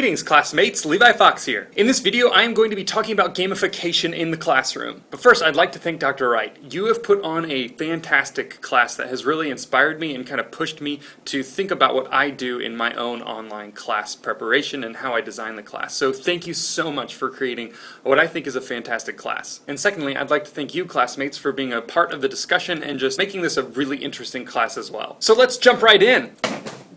Greetings classmates, Levi Fox here. In this video I am going to be talking about gamification in the classroom. But first I'd like to thank Dr. Wright. You have put on a fantastic class that has really inspired me and kind of pushed me to think about what I do in my own online class preparation and how I design the class. So thank you so much for creating what I think is a fantastic class. And secondly, I'd like to thank you classmates for being a part of the discussion and just making this a really interesting class as well. So let's jump right in.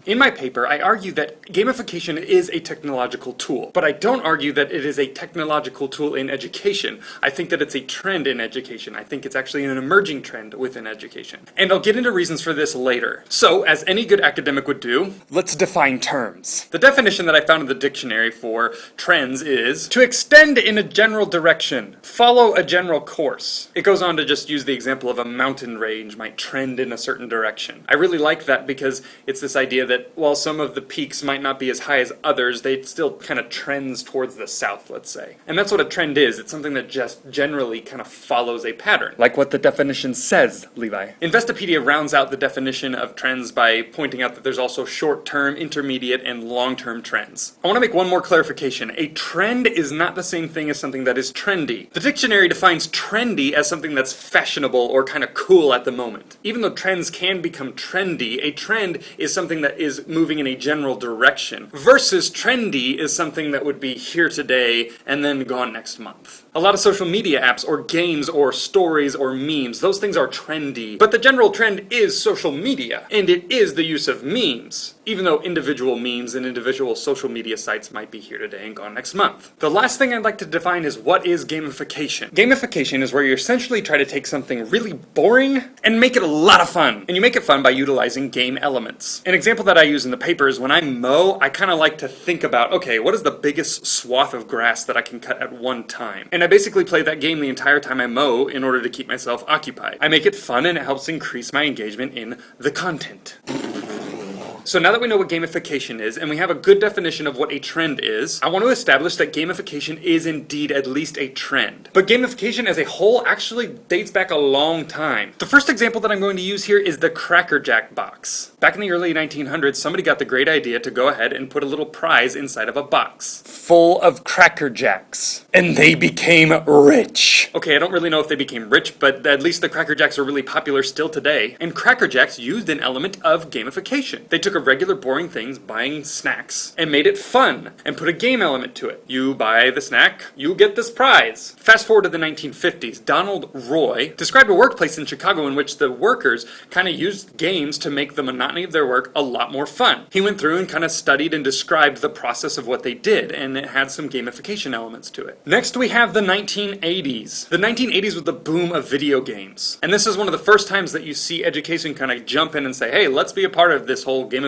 In my paper, I argue that gamification is a technological tool, but I don't argue that it is a technological tool in education. I think that it's a trend in education. I think it's actually an emerging trend within education. And I'll get into reasons for this later. So, as any good academic would do, let's define terms. The definition that I found in the dictionary for trends is to extend in a general direction, follow a general course. It goes on to just use the example of a mountain range might trend in a certain direction. I really like that because it's this idea that while some of the peaks might not be as high as others, they still kind of trends towards the south, let's say. And that's what a trend is. It's something that just generally kind of follows a pattern. Like what the definition says, Levi. Investopedia rounds out the definition of trends by pointing out that there's also short-term, intermediate, and long-term trends. I want to make one more clarification. A trend is not the same thing as something that is trendy. The dictionary defines trendy as something that's fashionable or kind of cool at the moment. Even though trends can become trendy, a trend is something that is moving in a general direction, versus trendy is something that would be here today and then gone next month. A lot of social media apps or games or stories or memes, those things are trendy, but the general trend is social media, and it is the use of memes, even though individual memes and individual social media sites might be here today and gone next month. The last thing I'd like to define is what is gamification. Gamification is where you essentially try to take something really boring and make it a lot of fun, and you make it fun by utilizing game elements. An example that I use in the paper is when I mow, I kind of like to think about, okay, what is the biggest swath of grass that I can cut at one time? And I basically play that game the entire time I mow in order to keep myself occupied. I make it fun and it helps increase my engagement in the content. So now that we know what gamification is, and we have a good definition of what a trend is, I want to establish that gamification is indeed at least a trend. But gamification as a whole actually dates back a long time. The first example that I'm going to use here is the Cracker Jack box. Back in the early 1900s, somebody got the great idea to go ahead and put a little prize inside of a box full of Cracker Jacks. And they became rich. Okay, I don't really know if they became rich, but at least the Cracker Jacks are really popular still today. And Cracker Jacks used an element of gamification. They took a regular boring things, buying snacks, and made it fun, and put a game element to it. You buy the snack, you get this prize. Fast forward to the 1950s, Donald Roy described a workplace in Chicago in which the workers kind of used games to make the monotony of their work a lot more fun. He went through and kind of studied and described the process of what they did, and it had some gamification elements to it. Next we have the 1980s. The 1980s was the boom of video games, and this is one of the first times that you see education kind of jump in and say, hey, let's be a part of this whole gamification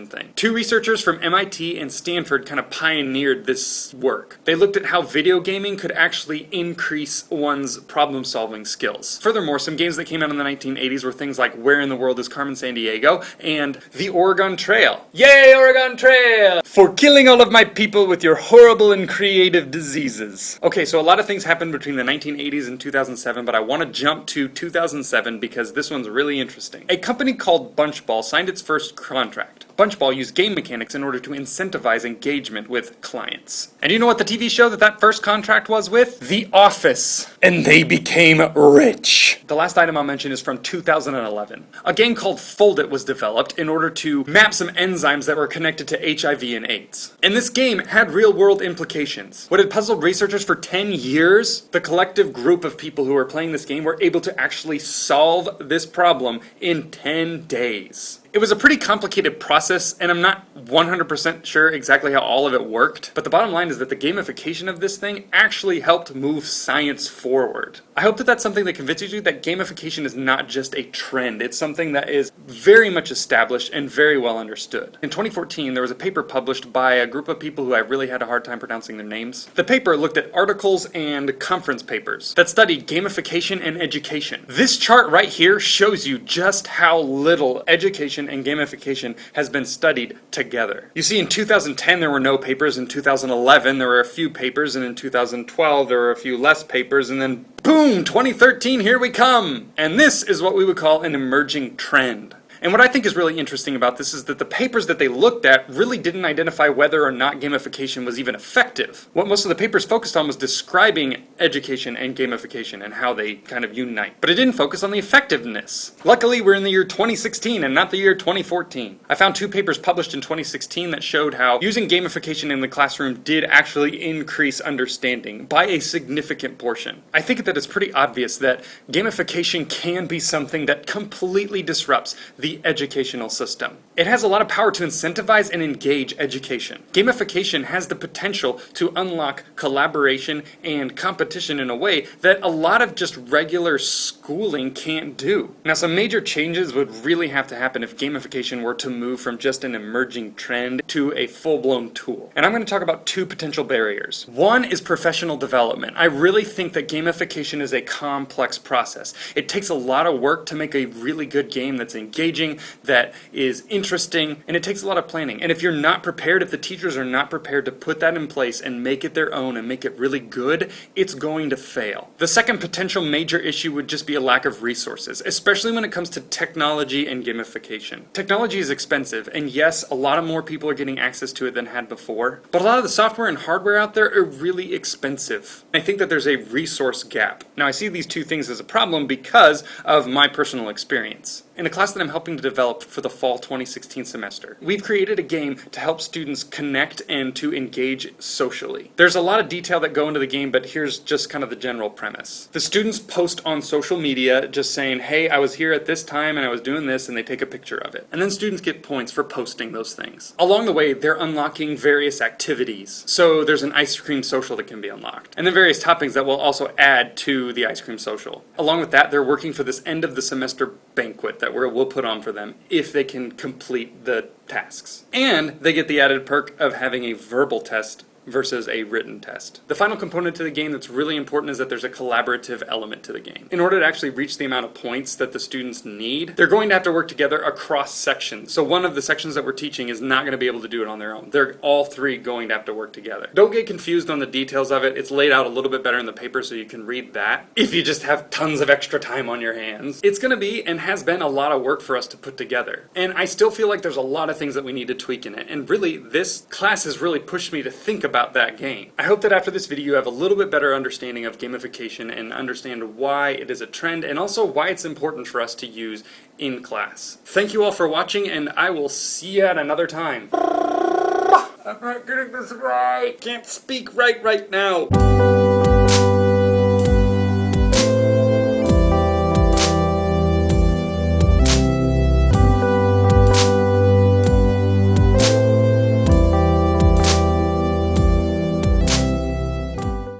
thing. Two researchers from MIT and Stanford kind of pioneered this work. They looked at how video gaming could actually increase one's problem-solving skills. Furthermore, some games that came out in the 1980s were things like Where in the World is Carmen Sandiego and The Oregon Trail. Yay, Oregon Trail! For killing all of my people with your horrible and creative diseases. Okay, so a lot of things happened between the 1980s and 2007, but I want to jump to 2007 because this one's really interesting. A company called Bunchball signed its first contract. Bunchball used game mechanics in order to incentivize engagement with clients. And you know what the TV show that first contract was with? The Office. And they became rich. The last item I'll mention is from 2011. A game called Fold It was developed in order to map some enzymes that were connected to HIV and AIDS. And this game had real-world implications. What had puzzled researchers for 10 years, the collective group of people who were playing this game were able to actually solve this problem in 10 days. It was a pretty complicated process, and I'm not 100% sure exactly how all of it worked, but the bottom line is that the gamification of this thing actually helped move science forward. I hope that that's something that convinces you that gamification is not just a trend. It's something that is very much established and very well understood. In 2014, there was a paper published by a group of people who I really had a hard time pronouncing their names. The paper looked at articles and conference papers that studied gamification and education. This chart right here shows you just how little education and gamification has been studied together. You see, in 2010 there were no papers, in 2011 there were a few papers, and in 2012 there were a few less papers, and then boom, 2013, here we come! And this is what we would call an emerging trend. And what I think is really interesting about this is that the papers that they looked at really didn't identify whether or not gamification was even effective. What most of the papers focused on was describing education and gamification and how they kind of unite. But it didn't focus on the effectiveness. Luckily, we're in the year 2016 and not the year 2014. I found 2 papers published in 2016 that showed how using gamification in the classroom did actually increase understanding by a significant portion. I think that it's pretty obvious that gamification can be something that completely disrupts the educational system. It has a lot of power to incentivize and engage education. Gamification has the potential to unlock collaboration and competition in a way that a lot of just regular schooling can't do. Now, some major changes would really have to happen if gamification were to move from just an emerging trend to a full-blown tool. And I'm going to talk about 2 potential barriers. One is professional development. I really think that gamification is a complex process. It takes a lot of work to make a really good game that's engaging, that is interesting, and it takes a lot of planning. And if you're not prepared, if the teachers are not prepared to put that in place and make it their own and make it really good, it's going to fail. The second potential major issue would just be a lack of resources, especially when it comes to technology and gamification. Technology is expensive, and yes, a lot of more people are getting access to it than had before, but a lot of the software and hardware out there are really expensive. I think that there's a resource gap. Now, I see these 2 things as a problem because of my personal experience. In a class that I'm helping to develop for the fall 2016 semester, we've created a game to help students connect and to engage socially. There's a lot of detail that go into the game, but here's just kind of the general premise. The students post on social media just saying, hey, I was here at this time and I was doing this, and they take a picture of it. And then students get points for posting those things. Along the way, they're unlocking various activities. So there's an ice cream social that can be unlocked. And then various toppings that will also add to the ice cream social. Along with that, they're working for this end of the semester banquet that we'll put on for them if they can complete the tasks. And they get the added perk of having a verbal test versus a written test. The final component to the game that's really important is that there's a collaborative element to the game. In order to actually reach the amount of points that the students need, they're going to have to work together across sections. So one of the sections that we're teaching is not going to be able to do it on their own. They're all 3 going to have to work together. Don't get confused on the details of it. It's laid out a little bit better in the paper so you can read that if you just have tons of extra time on your hands. It's going to be and has been a lot of work for us to put together. And I still feel like there's a lot of things that we need to tweak in it. And really, this class has really pushed me to think about that game. I hope that after this video you have a little bit better understanding of gamification and understand why it is a trend and also why it's important for us to use in class. Thank you all for watching, and I will see you at another time. I'm not getting this right. Can't speak right now.